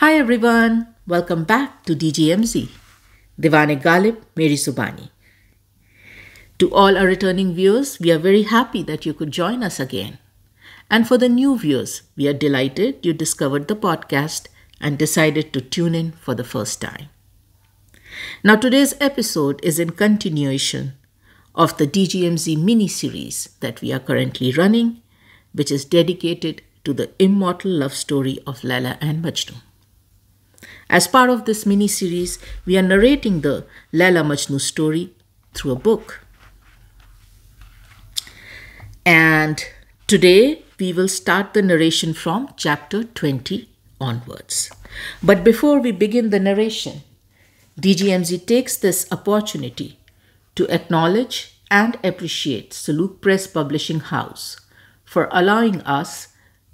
Hi everyone, welcome back to DGMZ, diwan-e-ghalib-meri-zubaani. To all our returning viewers, we are very happy that you could join us again. And for the new viewers, we are delighted you discovered the podcast and decided to tune in for the first time. Now today's episode is in continuation of the DGMZ Miniseries that we are currently running, which is dedicated to the immortal love story of Layla and Majnun. As part of this mini-series, we are narrating the Layla-e-Majnun story through a book. And today, we will start the narration from chapter 20 onwards. But before we begin the narration, DGMZ takes this opportunity to acknowledge and appreciate Suluk Press Publishing House for allowing us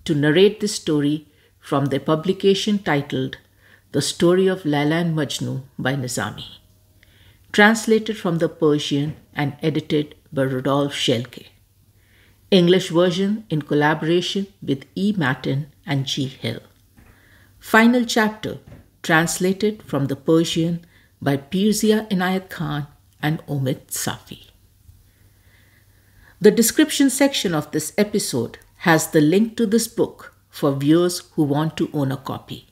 to narrate this story from their publication titled The Story of Layla and Majnun by Nizami, translated from the Persian and edited by Rudolph Gelpke. English version in collaboration with E. Matin and G. Hill. Final chapter translated from the Persian by Pirzia Inayat Khan and Omid Safi. The description section of this episode has the link to this book for viewers who want to own a copy,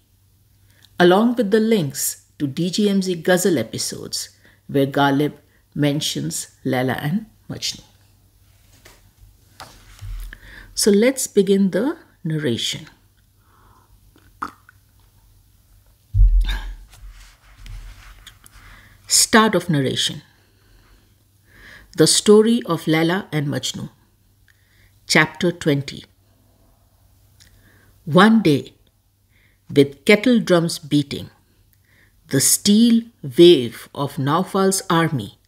along with the links to DGMZ Ghazal episodes where Ghalib mentions Layla and Majnun. So let's begin the narration. Start of narration. The Story of Layla and Majnun. Chapter 20. One day, with kettle drums beating, the steel wave of Nawfal's army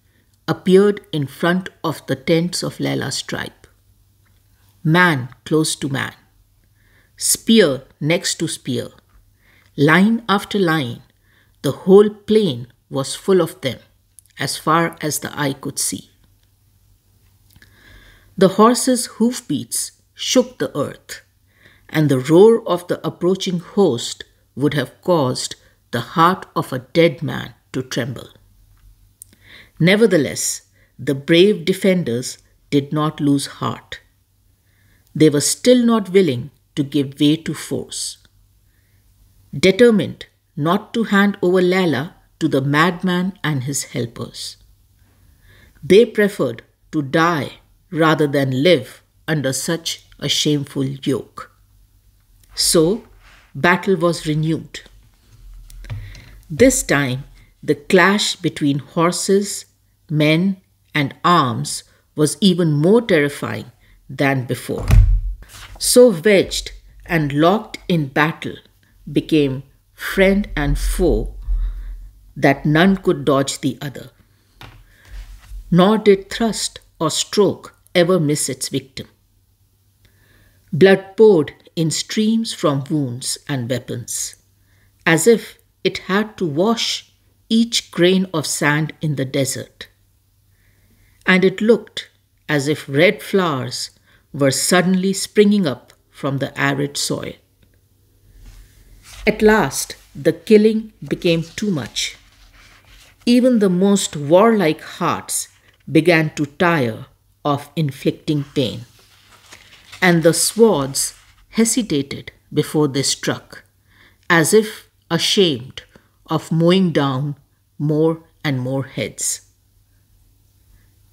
appeared in front of the tents of Layla's tribe. Man close to man, spear next to spear, line after line, the whole plain was full of them as far as the eye could see. The horses' hoofbeats shook the earth, and the roar of the approaching host would have caused the heart of a dead man to tremble. Nevertheless, the brave defenders did not lose heart. They were still not willing to give way to force. Determined not to hand over Layla to the madman and his helpers, they preferred to die rather than live under such a shameful yoke. So, battle was renewed. This time, the clash between horses, men, and arms was even more terrifying than before. So wedged and locked in battle became friend and foe that none could dodge the other. Nor did thrust or stroke ever miss its victim. Blood poured in streams from wounds and weapons, as if it had to wash each grain of sand in the desert. And it looked as if red flowers were suddenly springing up from the arid soil. At last, the killing became too much. Even the most warlike hearts began to tire of inflicting pain, and the swords hesitated before they struck, as if ashamed of mowing down more and more heads.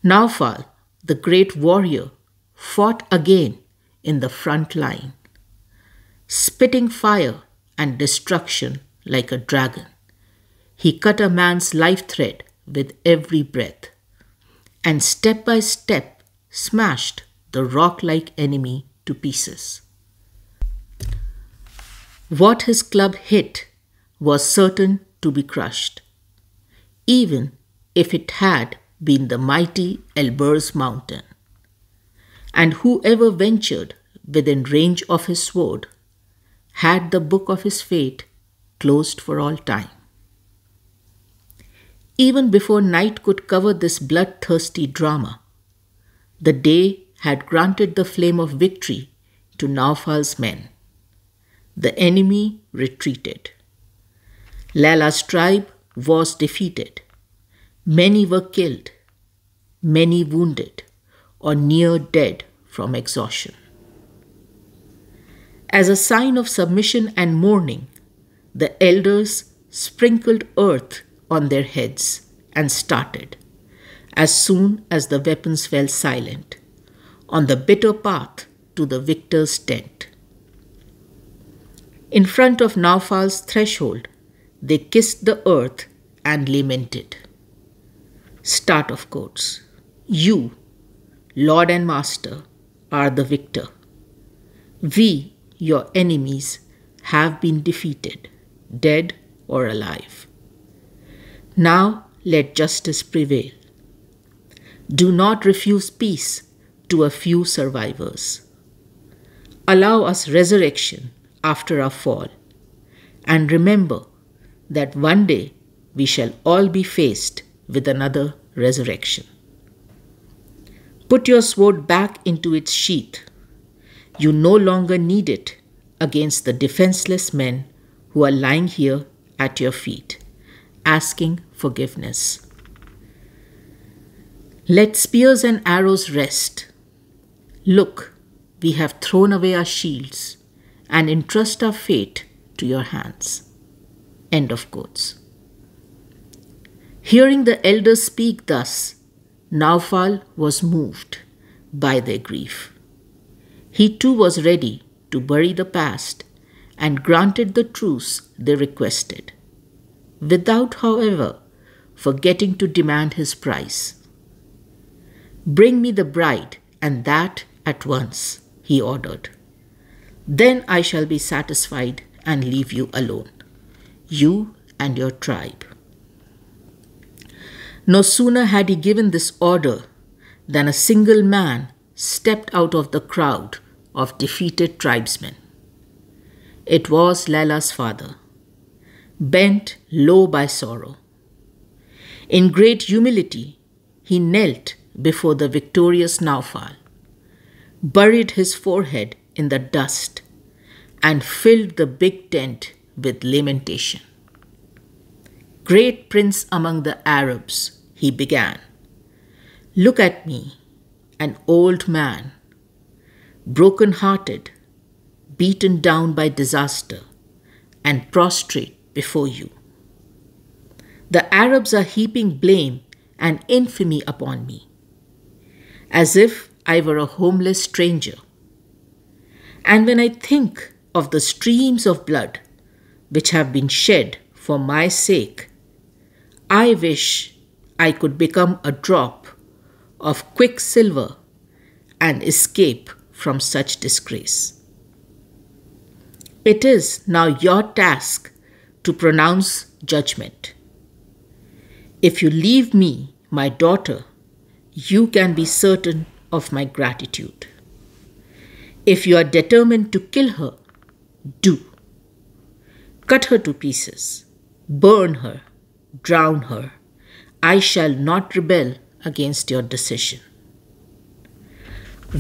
Nawfal, the great warrior, fought again in the front line, spitting fire and destruction like a dragon. He cut a man's life thread with every breath, and step by step smashed the rock-like enemy to pieces. What his club hit was certain to be crushed, even if it had been the mighty Elburz mountain. And whoever ventured within range of his sword had the book of his fate closed for all time. Even before night could cover this bloodthirsty drama, the day had granted the flame of victory to Nawfal's men. The enemy retreated. Layla's tribe was defeated. Many were killed, many wounded or near dead from exhaustion. As a sign of submission and mourning, the elders sprinkled earth on their heads and started, as soon as the weapons fell silent, on the bitter path to the victor's tent. In front of Nawfal's threshold, they kissed the earth and lamented. Start of quotes. You, Lord and Master, are the victor. We, your enemies, have been defeated, dead or alive. Now let justice prevail. Do not refuse peace to a few survivors. Allow us resurrection after our fall, and remember that one day we shall all be faced with another resurrection. Put your sword back into its sheath. You no longer need it against the defenseless men who are lying here at your feet, asking forgiveness. Let spears and arrows rest. Look, we have thrown away our shields and entrust our fate to your hands. End of quotes. Hearing the elders speak thus, Nawfal was moved by their grief. He too was ready to bury the past and granted the truce they requested, without, however, forgetting to demand his price. Bring me the bride, and that at once, he ordered. Then I shall be satisfied and leave you alone, you and your tribe. No sooner had he given this order than a single man stepped out of the crowd of defeated tribesmen. It was Layla's father, bent low by sorrow. In great humility, he knelt before the victorious Nawfal, buried his forehead in the dust, and filled the big tent with lamentation. Great prince among the Arabs, he began, look at me, an old man, broken-hearted, beaten down by disaster, and prostrate before you. The Arabs are heaping blame and infamy upon me, as if I were a homeless stranger. And when I think of the streams of blood which have been shed for my sake, I wish I could become a drop of quicksilver and escape from such disgrace. It is now your task to pronounce judgment. If you leave me, my daughter, you can be certain of my gratitude. If you are determined to kill her, do. Cut her to pieces, burn her, drown her. I shall not rebel against your decision.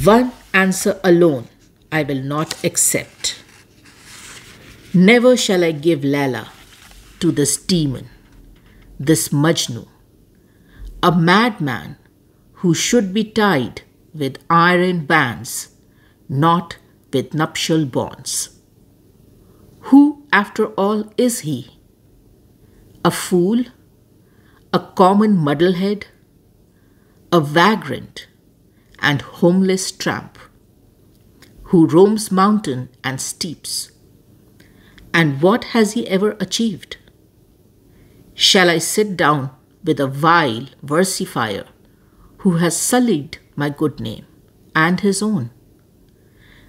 One answer alone I will not accept. Never shall I give Layla to this demon, this Majnun, a madman who should be tied with iron bands, not with nuptial bonds. Who, after all, is he? A fool? A common muddlehead? A vagrant and homeless tramp who roams mountain and steeps? And what has he ever achieved? Shall I sit down with a vile versifier who has sullied my good name and his own?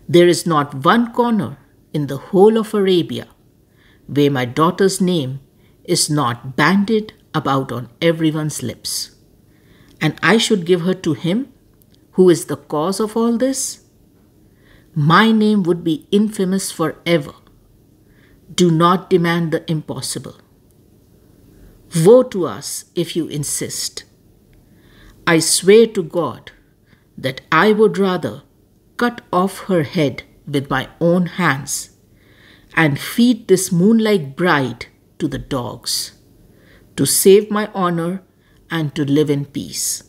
There is not one corner in the whole of Arabia where my daughter's name is not bandied about on everyone's lips, and I should give her to him who is the cause of all this? My name would be infamous forever. Do not demand the impossible. Woe to us if you insist. I swear to God that I would rather cut off her head with my own hands and feed this moonlike bride to the dogs, to save my honor and to live in peace.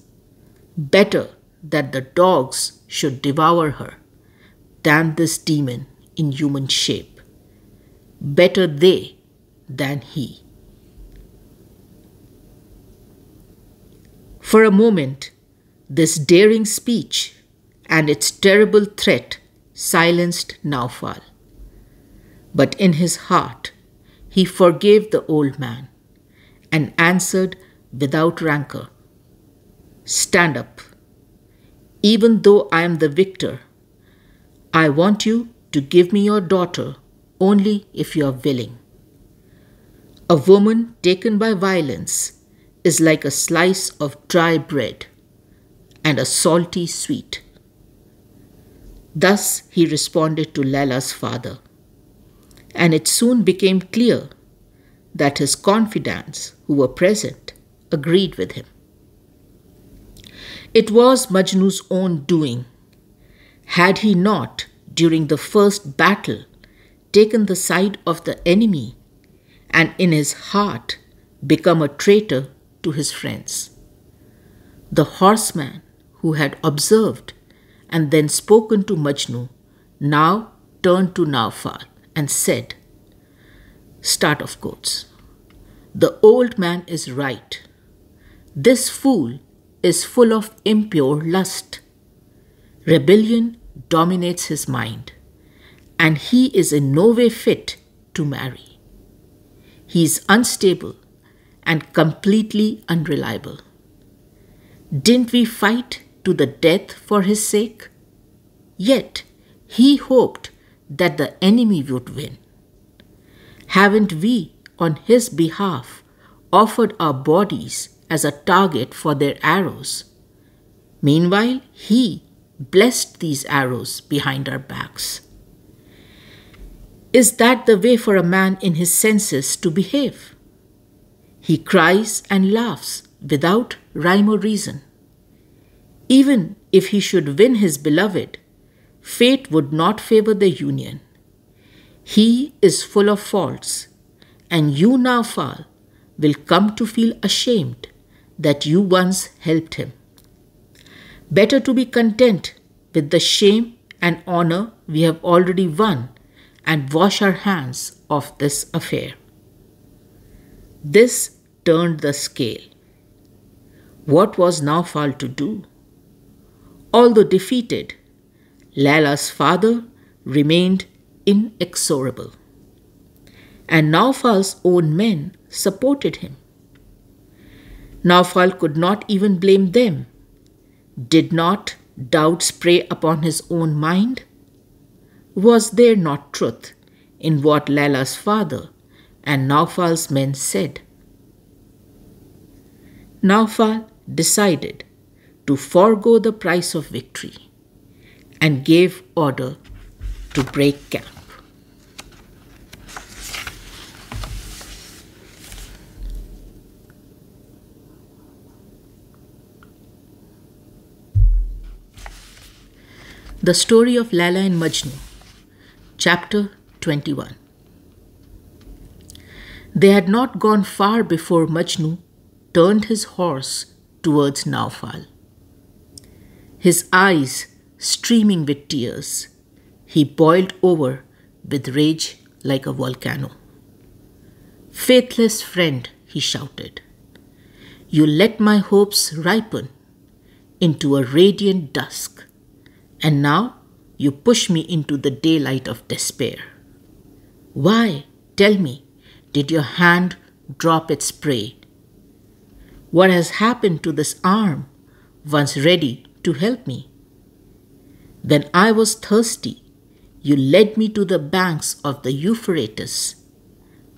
Better that the dogs should devour her than this demon in human shape. Better they than he. For a moment, this daring speech and its terrible threat silenced Nawfal. But in his heart, he forgave the old man and answered without rancor, "Stand up. Even though I am the victor, I want you to give me your daughter only if you are willing. A woman taken by violence is like a slice of dry bread and a salty sweet." Thus he responded to Layla's father, and it soon became clear that his confidants who were present agreed with him. It was Majnun's own doing. Had he not, during the first battle, taken the side of the enemy and in his heart become a traitor to his friends? The horseman who had observed and then spoken to Majnun now turned to Nawfal and said, start of quotes, "The old man is right. This fool is full of impure lust. Rebellion dominates his mind, and he is in no way fit to marry. He is unstable and completely unreliable. Didn't we fight to the death for his sake? Yet he hoped that the enemy would win. Haven't we, on his behalf, offered our bodies as a target for their arrows? Meanwhile, he blessed these arrows behind our backs. Is that the way for a man in his senses to behave? He cries and laughs without rhyme or reason. Even if he should win his beloved, fate would not favor the union. He is full of faults, and you, Nawfal, will come to feel ashamed that you once helped him. Better to be content with the shame and honor we have already won and wash our hands of this affair." This turned the scale. What was Nawfal to do? Although defeated, Layla's father remained inexorable, and Nawfal's own men supported him. Nawfal could not even blame them. Did not doubt prey upon his own mind? Was there not truth in what Layla's father and Nawfal's men said? Nawfal decided to forego the price of victory and gave order to break camp. The story of Layla and Majnun, Chapter 21. They had not gone far before Majnun turned his horse towards Nawfal. His eyes streaming with tears, he boiled over with rage like a volcano. "Faithless friend," he shouted, "you let my hopes ripen into a radiant dusk, and now you push me into the daylight of despair. Why, tell me, did your hand drop its prey? What has happened to this arm, once ready to help me? When I was thirsty, you led me to the banks of the Euphrates,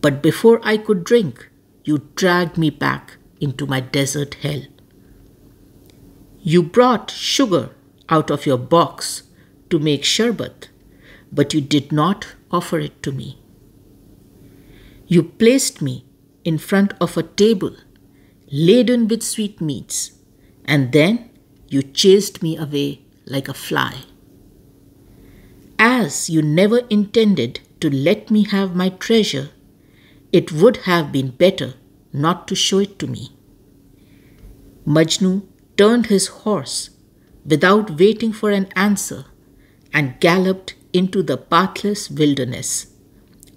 but before I could drink, you dragged me back into my desert hell. You brought sugar out of your box to make sherbet, but you did not offer it to me. You placed me in front of a table laden with sweetmeats, and then you chased me away like a fly. As you never intended to let me have my treasure, It would have been better not to show it to me. Majnun turned his horse without waiting for an answer and galloped into the pathless wilderness,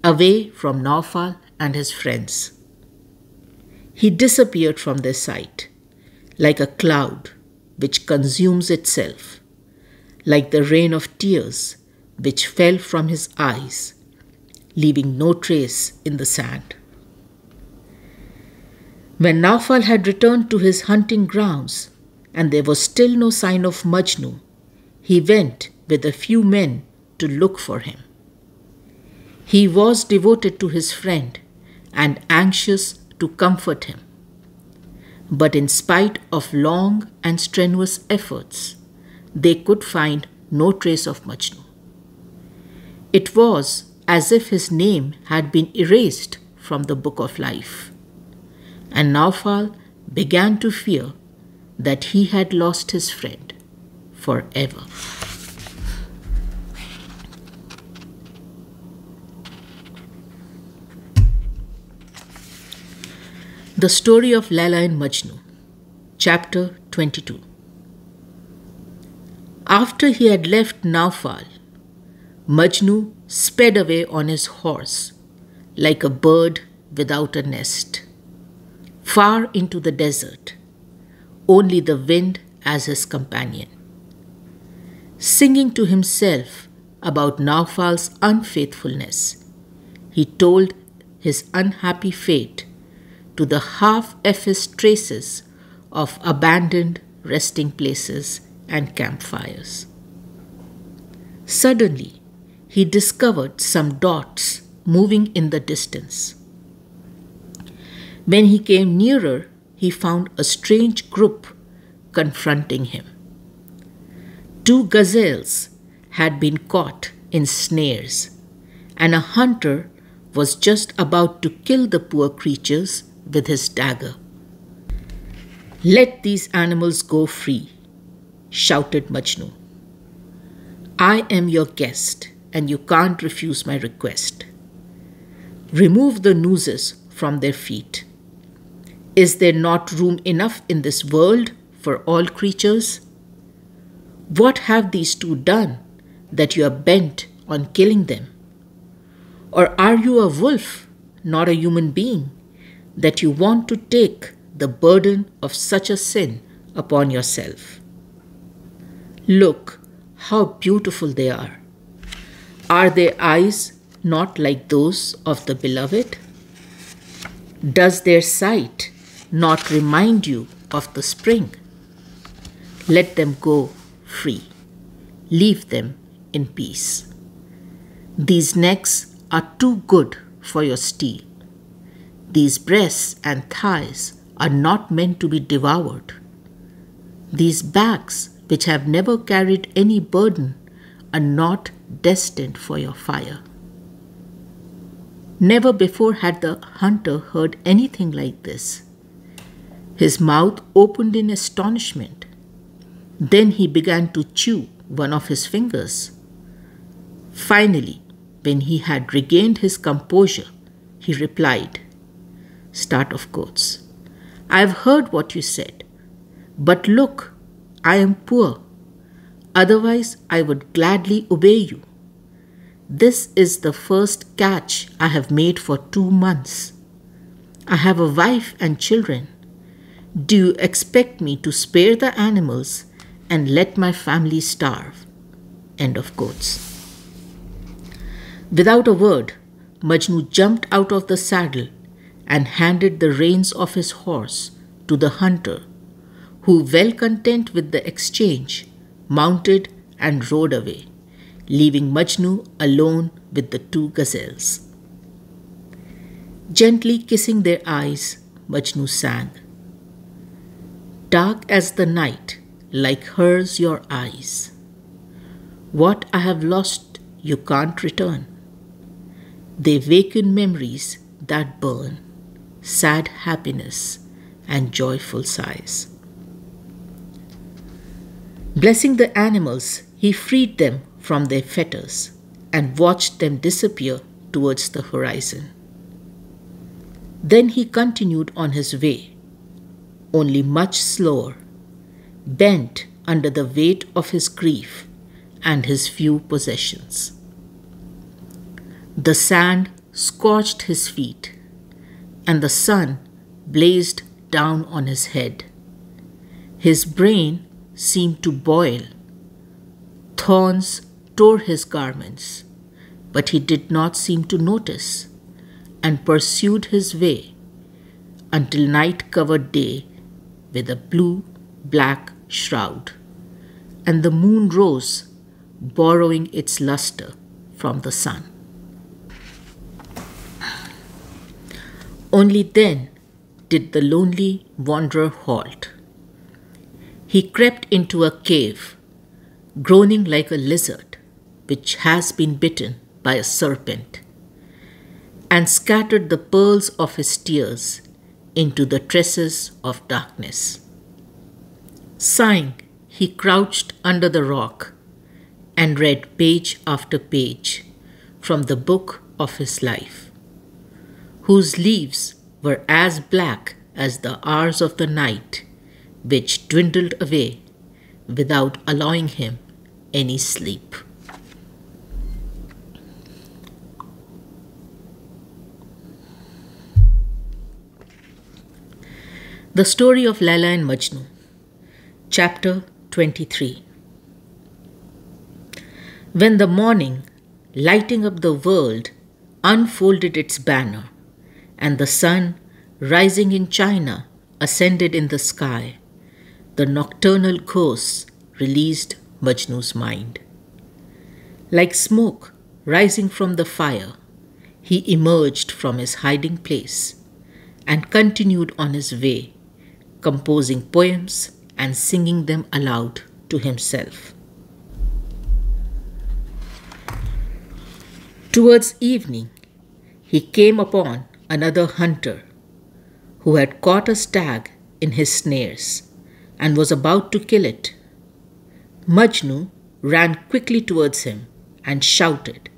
away from Nawfal and his friends. He disappeared from their sight, like a cloud which consumes itself, like the rain of tears which fell from his eyes, leaving no trace in the sand. When Nawfal had returned to his hunting grounds and there was still no sign of Majnun, he went with a few men to look for him. He was devoted to his friend and anxious to comfort him. But in spite of long and strenuous efforts, they could find no trace of Majnun. It was as if his name had been erased from the book of life, and Nawfal began to fear that he had lost his friend forever. The story of Layla-e-Majnun, chapter 22. After he had left Nawfal, Majnun sped away on his horse like a bird without a nest, far into the desert, only the wind as his companion. Singing to himself about Nawfal's unfaithfulness, he told his unhappy fate to the half-effaced traces of abandoned resting places and campfires. Suddenly, he discovered some dots moving in the distance. When he came nearer, he found a strange group confronting him. 2 gazelles had been caught in snares, and a hunter was just about to kill the poor creatures with his dagger. "Let these animals go free," shouted Majnun. "I am your guest, and you can't refuse my request. Remove the nooses from their feet. Is there not room enough in this world for all creatures? What have these 2 done that you are bent on killing them? Or are you a wolf, not a human being, that you want to take the burden of such a sin upon yourself? Look how beautiful they are. Are their eyes not like those of the beloved? Does their sight not remind you of the spring? Let them go free. Leave them in peace. These necks are too good for your steel. These breasts and thighs are not meant to be devoured. These backs, which have never carried any burden, are not destined for your fire." Never before had the hunter heard anything like this. His mouth opened in astonishment. Then he began to chew one of his fingers. Finally, when he had regained his composure, he replied, start of quotes, "I have heard what you said, but look, I am poor. Otherwise, I would gladly obey you. This is the first catch I have made for 2 months. I have a wife and children. Do you expect me to spare the animals and let my family starve?" End of quotes. Without a word, Majnun jumped out of the saddle and handed the reins of his horse to the hunter, who, well content with the exchange, mounted and rode away, leaving Majnun alone with the 2 gazelles. Gently kissing their eyes, Majnun sang, "Dark as the night, like hers your eyes. What I have lost you can't return. They waken memories that burn, sad happiness and joyful sighs." Blessing the animals, he freed them from their fetters and watched them disappear towards the horizon. Then he continued on his way, only much slower, bent under the weight of his grief and his few possessions. The sand scorched his feet, and the sun blazed down on his head. His brain seemed to boil. Thorns tore his garments, but he did not seem to notice, and pursued his way until night covered day with a blue-black shroud, and the moon rose, borrowing its luster from the sun. Only then did the lonely wanderer halt. He crept into a cave, groaning like a lizard which has been bitten by a serpent, and scattered the pearls of his tears into the tresses of darkness. Sighing, he crouched under the rock and read page after page from the book of his life, whose leaves were as black as the hours of the night, which dwindled away without allowing him any sleep. The story of Layla-e-Majnun, Chapter 23. When the morning, lighting up the world, unfolded its banner, and the sun, rising in China, ascended in the sky, the nocturnal ghosts released Majnun's mind. Like smoke rising from the fire, he emerged from his hiding place and continued on his way, composing poems and singing them aloud to himself. Towards evening, he came upon another hunter who had caught a stag in his snares and was about to kill it. Majnun ran quickly towards him and shouted,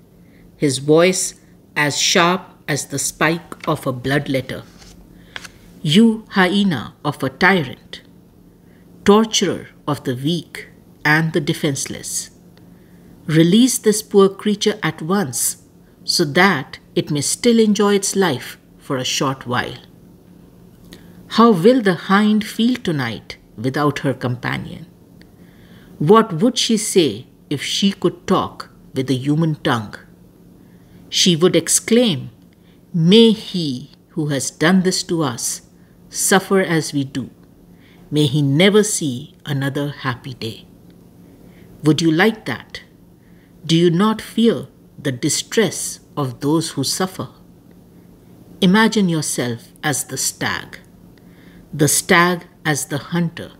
his voice as sharp as the spike of a bloodletter, "You hyena of a tyrant, torturer of the weak and the defenseless, release this poor creature at once so that it may still enjoy its life for a short while. How will the hind feel tonight without her companion? What would she say if she could talk with a human tongue? She would exclaim, 'May he who has done this to us suffer as we do. May he never see another happy day.' Would you like that? Do you not fear the distress of those who suffer? Imagine yourself as the stag as the hunter,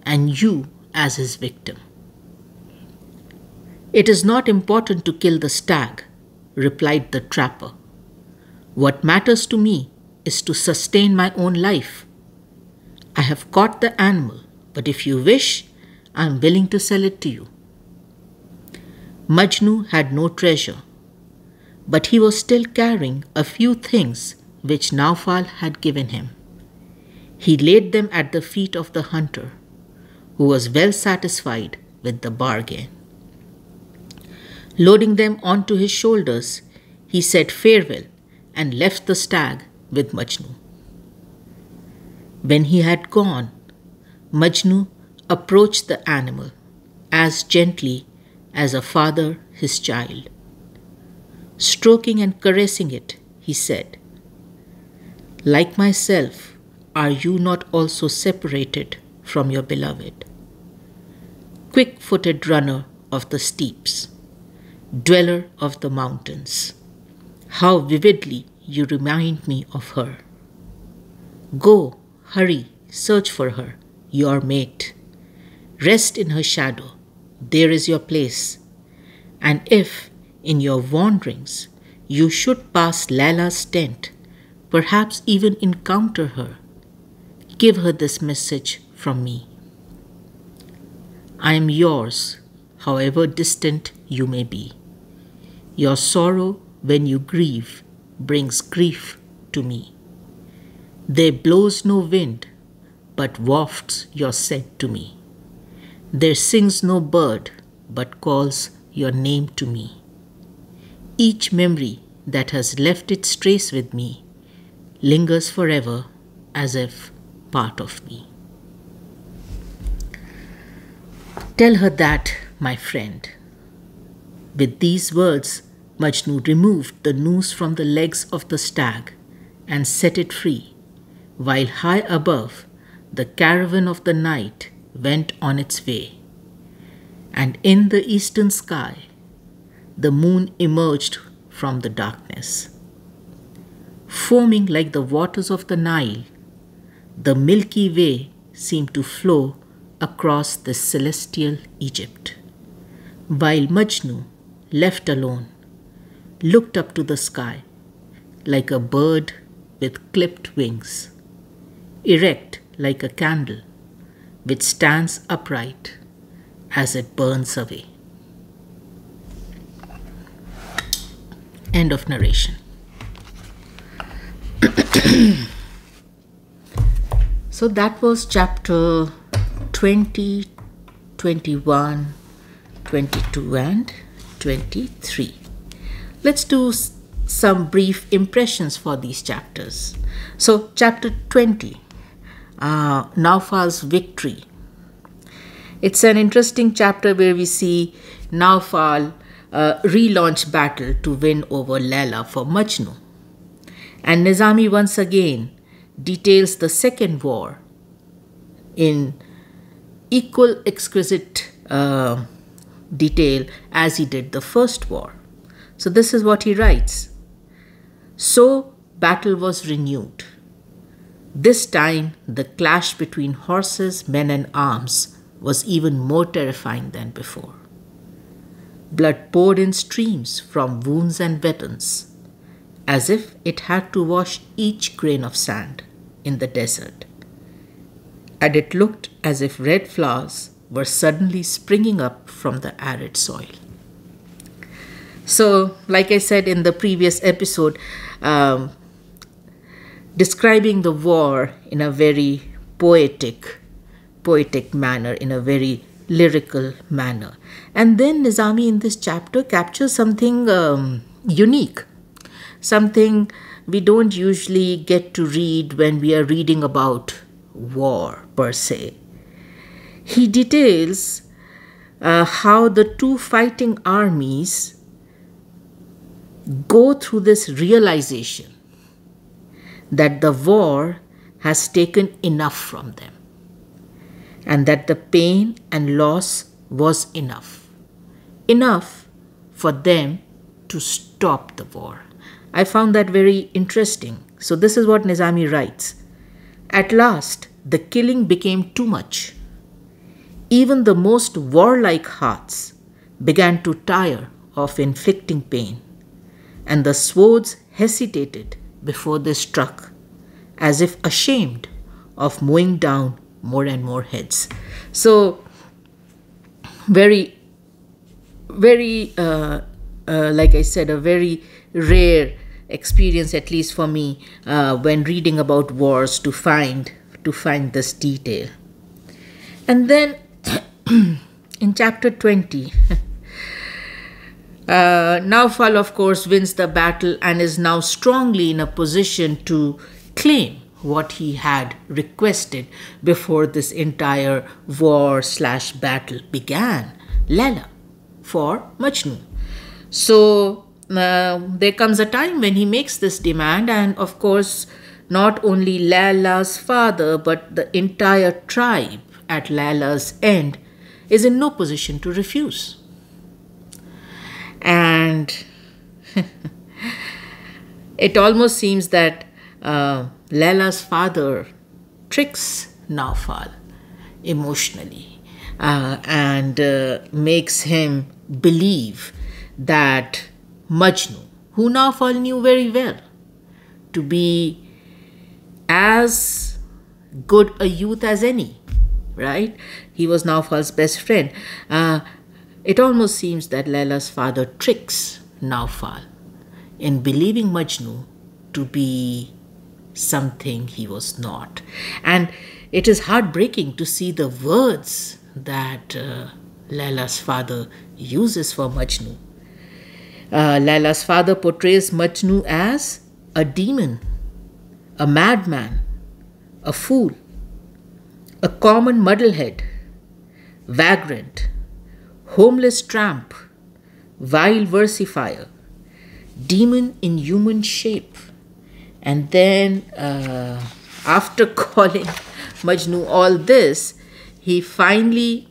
and you as his victim." "It is not important to kill the stag," replied the trapper. "What matters to me is to sustain my own life. I have caught the animal, but if you wish, I am willing to sell it to you." Majnun had no treasure, but he was still carrying a few things which Nawfal had given him. He laid them at the feet of the hunter, who was well satisfied with the bargain. Loading them onto his shoulders, he said farewell and left the stag with Majnun. When he had gone, Majnun approached the animal as gently as a father his child. Stroking and caressing it, he said, "Like myself, are you not also separated from your beloved? Quick-footed runner of the steeps, dweller of the mountains, how vividly you remind me of her. Go, hurry, search for her, your mate. Rest in her shadow, there is your place. And if, in your wanderings, you should pass Layla's tent, perhaps even encounter her, give her this message from me. I am yours, however distant you may be. Your sorrow when you grieve brings grief to me. There blows no wind, but wafts your scent to me. There sings no bird, but calls your name to me. Each memory that has left its trace with me lingers forever as if part of me. Tell her that, my friend. With these words, Majnun removed the noose from the legs of the stag and set it free, while high above, the caravan of the night went on its way. And in the eastern sky, the moon emerged from the darkness. Foaming like the waters of the Nile, the Milky Way seemed to flow across the celestial Egypt, while Majnun, left alone, looked up to the sky like a bird with clipped wings, erect like a candle which stands upright as it burns away. End of narration. So that was chapter 20, 21, 22 and 23. Let's do some brief impressions for these chapters. So chapter 20, Nawfal's victory. It's an interesting chapter where we see Nawfal relaunch battle to win over Layla for Majnun. And Nizami once again details the second war in equal exquisite detail as he did the first war. So this is what he writes. So battle was renewed. This time the clash between horses, men and arms was even more terrifying than before. Blood poured in streams from wounds and weapons, as if it had to wash each grain of sand in the desert. And it looked as if red flowers were suddenly springing up from the arid soil. So, like I said in the previous episode, describing the war in a very poetic manner, in a very lyrical manner. And then Nizami in this chapter captures something unique, something we don't usually get to read when we are reading about war per se. He details how the two fighting armies go through this realization that the war has taken enough from them and that the pain and loss was enough for them to stop the war. I found that very interesting. So this is what Nizami writes. At last, the killing became too much. Even the most warlike hearts began to tire of inflicting pain, and the swords hesitated before they struck, as if ashamed of mowing down more and more heads. So, very, like I said, a very rare experience, at least for me, when reading about wars, to find this detail. And then in chapter 20, Nawfal, of course, wins the battle and is now strongly in a position to claim what he had requested before this entire war/battle began, Layla for Majnun. So there comes a time when he makes this demand, and of course not only Layla's father but the entire tribe at Layla's end is in no position to refuse. And it almost seems that Layla's father tricks Nawfal emotionally and makes him believe that Majnun, who Nawfal knew very well to be as good a youth as any, right? He was Nawfal's best friend. It almost seems that Layla's father tricks Nawfal in believing Majnun to be something he was not. And it is heartbreaking to see the words that Layla's father uses for Majnun. Layla's father portrays Majnun as a demon, a madman, a fool, a common muddlehead, vagrant, homeless tramp, vile versifier, demon in human shape. And then after calling Majnun all this, he finally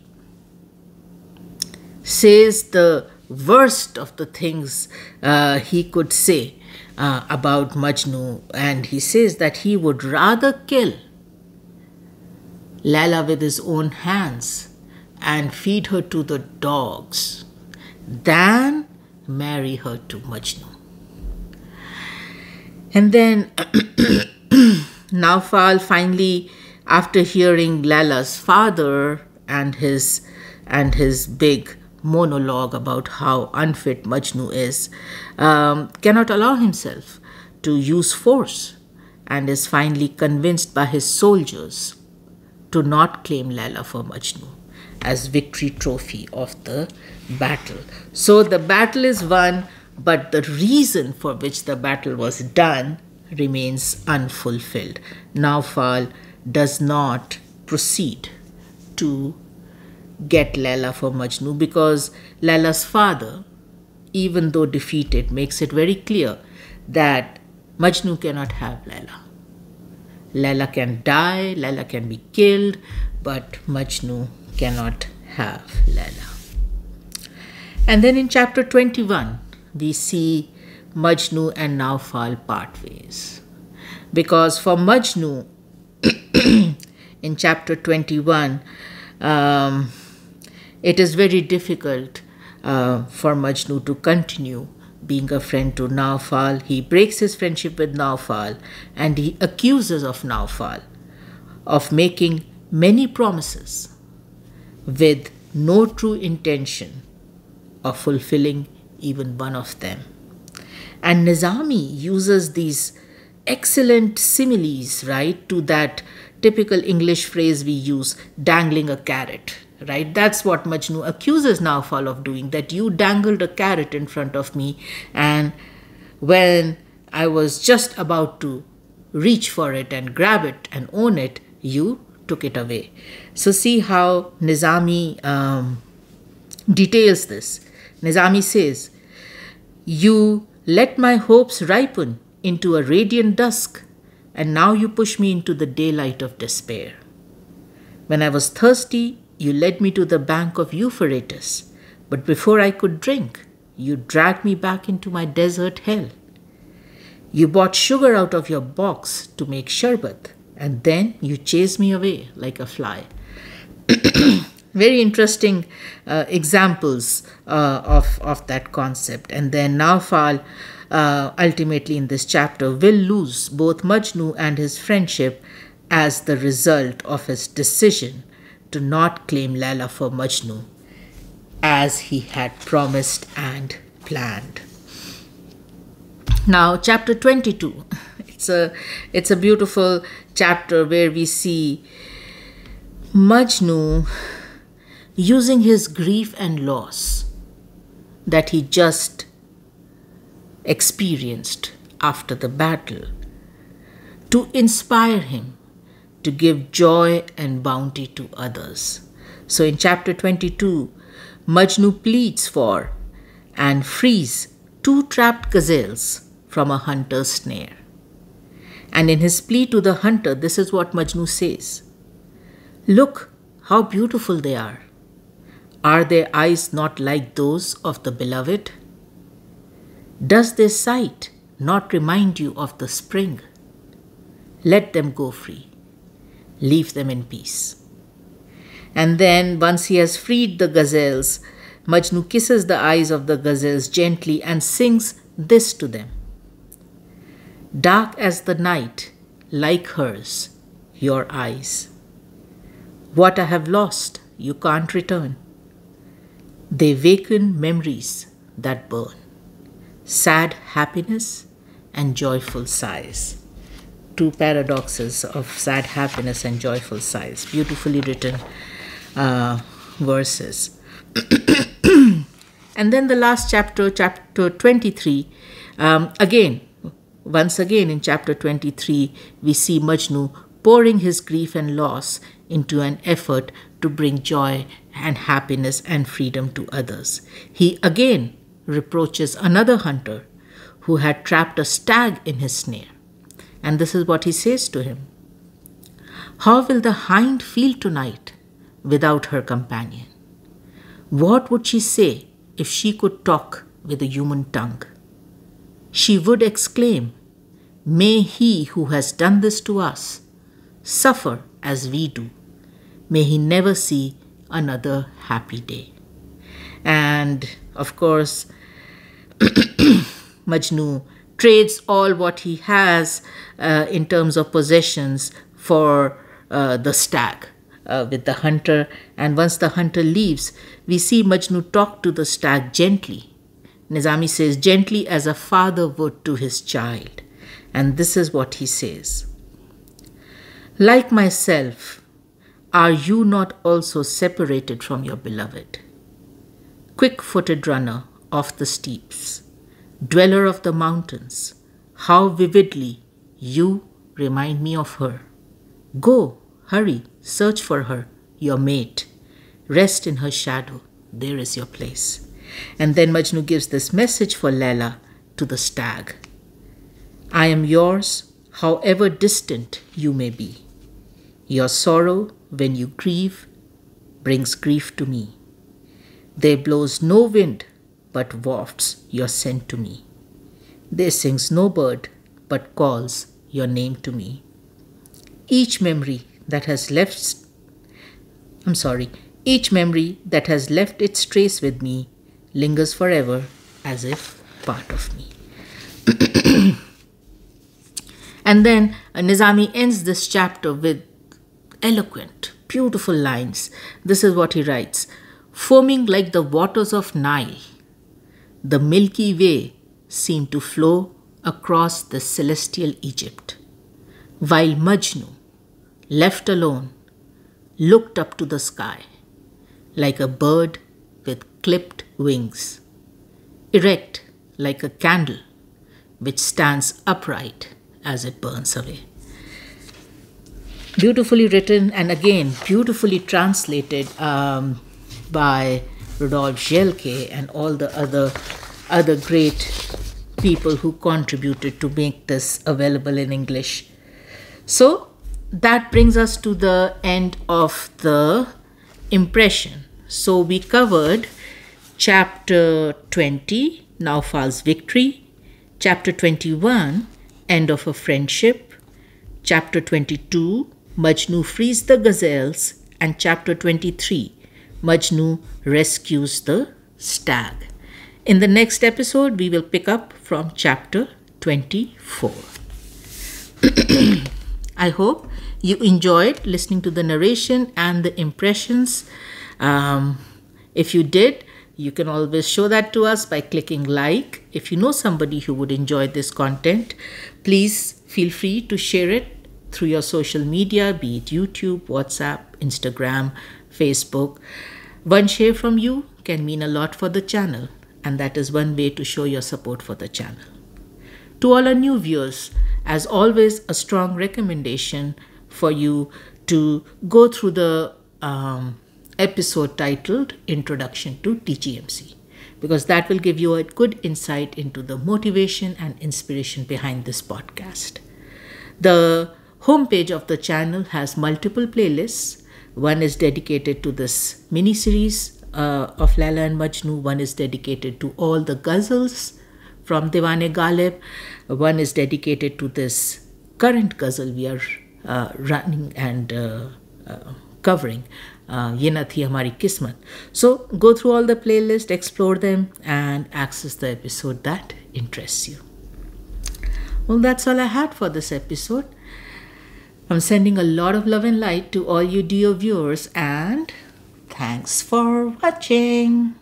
says the worst of the things he could say about Majnun, and he says that he would rather kill Layla with his own hands and feed her to the dogs than marry her to Majnun. And then Nawfal finally, after hearing Layla's father and his big monologue about how unfit Majnun is, cannot allow himself to use force, and is finally convinced by his soldiers to not claim Layla for Majnun as victory trophy of the battle. So the battle is won, but the reason for which the battle was done remains unfulfilled. Nawfal does not proceed to get Layla for Majnun because Layla's father, even though defeated, makes it very clear that Majnun cannot have Layla. Layla can die, Layla can be killed, but Majnun cannot have Layla. And then in chapter 21, we see Majnun and Nawfal part ways. Because for Majnun, in chapter 21, it is very difficult for Majnun to continue being a friend to Nawfal. He breaks his friendship with Nawfal, and he accuses of Nawfal of making many promises with no true intention of fulfilling even one of them. And Nizami uses these excellent similes, right, to that typical English phrase we use, dangling a carrot, right? That's what Majnun accuses Nawfal of doing, that you dangled a carrot in front of me, and when I was just about to reach for it and grab it and own it, you took it away. So see how Nizami details this. Nizami says, "You let my hopes ripen into a radiant dusk, and now you push me into the daylight of despair. When I was thirsty, you led me to the bank of Euphrates, but before I could drink, you dragged me back into my desert hell. You bought sugar out of your box to make sherbet, and then you chased me away like a fly." Very interesting examples of that concept. And then Nawfal, ultimately in this chapter, will lose both Majnun and his friendship as the result of his decision to not claim Layla for Majnun as he had promised and planned. Now, chapter 22. It's a beautiful chapter where we see Majnun using his grief and loss that he just experienced after the battle to inspire him to give joy and bounty to others. So in chapter 22, Majnun pleads for and frees 2 trapped gazelles from a hunter's snare. And in his plea to the hunter, this is what Majnun says: "Look how beautiful they are. Are their eyes not like those of the beloved? Does their sight not remind you of the spring? Let them go free. Leave them in peace." And then, once he has freed the gazelles, Majnun kisses the eyes of the gazelles gently and sings this to them: "Dark as the night, like hers, your eyes. What I have lost, you can't return. They waken memories that burn, sad happiness and joyful sighs." two paradoxes of sad happiness and joyful sighs. Beautifully written verses. And then the last chapter, chapter 23, once again in chapter 23, we see Majnu pouring his grief and loss into an effort to bring joy and happiness and freedom to others. He again reproaches another hunter who had trapped a stag in his snare. And this is what he says to him. How will the hind feel tonight without her companion? What would she say if she could talk with a human tongue? She would exclaim, may he who has done this to us suffer as we do. May he never see another happy day. And of course, Majnu trades all what he has in terms of possessions for the stag with the hunter. And once the hunter leaves, we see Majnu talk to the stag gently. Nizami says, gently as a father would to his child. And this is what he says. Like myself, are you not also separated from your beloved? Quick-footed runner of the steeps, dweller of the mountains, how vividly you remind me of her. Go, hurry, search for her, your mate. Rest in her shadow, there is your place. And then Majnu gives this message for Layla to the stag. I am yours, however distant you may be. Your sorrow, when you grieve, brings grief to me. There blows no wind, but wafts your scent to me. There sings no bird, but calls your name to me. Each memory that has left its trace with me lingers forever as if part of me. And then Nizami ends this chapter with eloquent, beautiful lines. This is what he writes. Foaming like the waters of Nile, the Milky Way seemed to flow across the celestial Egypt, while Majnu, left alone, looked up to the sky like a bird with clipped wings, erect like a candle which stands upright as it burns away. Beautifully written and again beautifully translated by Rudolph Gelpke and all the other great people who contributed to make this available in English. So that brings us to the end of the impression. So we covered chapter 20, Nawfal's victory, chapter 21, end of a friendship, chapter 22, Majnu frees the Gazelles, and chapter 23, Majnu rescues the stag. In the next episode, we will pick up from chapter 24. I hope you enjoyed listening to the narration and the impressions. If you did, you can always show that to us by clicking like. If you know somebody who would enjoy this content, please feel free to share it through your social media, be it YouTube, WhatsApp, Instagram, Facebook. One share from you can mean a lot for the channel, and that is one way to show your support for the channel. To all our new viewers, as always, a strong recommendation for you to go through the episode titled Introduction to DGMZ, because that will give you a good insight into the motivation and inspiration behind this podcast. The homepage of the channel has multiple playlists. One is dedicated to this mini-series of Layla-e-Majnun. One is dedicated to all the Gazelles from diwan-e-ghalib. One is dedicated to this current Ghazal we are running and covering. Ye na thi hamari kismat. So go through all the playlists, explore them, and access the episode that interests you. Well, that's all I had for this episode. I'm sending a lot of love and light to all you dear viewers, and thanks for watching.